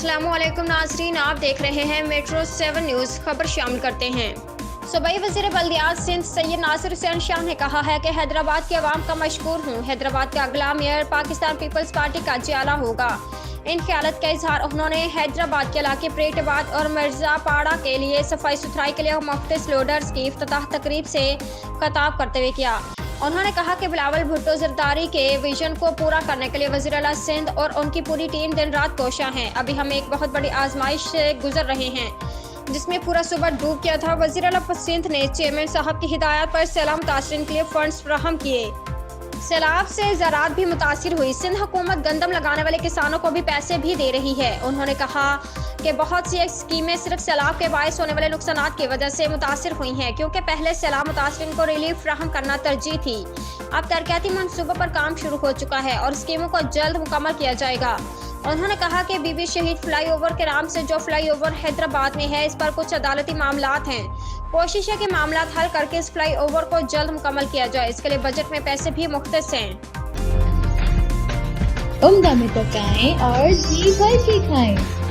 अस्सलामु अलैकुम नाज़रीन, आप देख रहे हैं मेट्रो 7 न्यूज़। खबर शामिल करते हैं। सूबाई वज़ीर बल्दियात सिंध सैयद नासिर हुसैन शाह ने कहा है कि हैदराबाद के अवाम का मशकूर हूँ। हैदराबाद का अगला मेयर पाकिस्तान पीपल्स पार्टी का जियाला होगा। इन ख्यालत का इजहार उन्होंने हैदराबाद के इलाके परेटाबाद और मिर्जापाड़ा के लिए सफाई सुथराई के लिए मुख्तलिफ लोडर्स की इफ्तिताह तकरीब से खिताब करते हुए किया। उन्होंने कहा कि बिलावल भुट्टो जरदारी के विजन को पूरा करने के लिए वज़ीर आला सिंध और उनकी पूरी टीम दिन रात कोशा हैं। अभी हम एक बहुत बड़ी आजमाइश से गुजर रहे हैं जिसमें पूरा सूबा डूब गया था। वज़ीर आला सिंध ने चेयरमैन साहब की हिदायत पर सैलाब मुतासरीन के लिए फंड्स फराहम किए। सैलाब से ज़राअत भी मुतासिर हुई। सिंध हुकूमत गंदम लगाने वाले किसानों को भी पैसे भी दे रही है। उन्होंने कहा कि बहुत सी स्कीमें सिर्फ सैलाब के बायस होने वाले नुकसानात की वजह से मुतासिर हुई हैं, क्योंकि पहले सैलाब मुतासरीन को रिलीफ फराहम करना तरजीह थी। अब तरक्याती मनसूबों पर काम शुरू हो चुका है और स्कीमों को जल्द मुकम्मल किया जाएगा। उन्होंने कहा कि बीबी शहीद फ्लाई ओवर के नाम से जो फ्लाई ओवर हैदराबाद में है, इस पर कुछ अदालती मामलात हैं। कोशिश है कि मामलात हल करके इस फ्लाई ओवर को जल्द मुकम्मल किया जाए। इसके लिए बजट में पैसे भी मुख्तस हैं। उम्दा में पकाएं और जी भर के खाएं।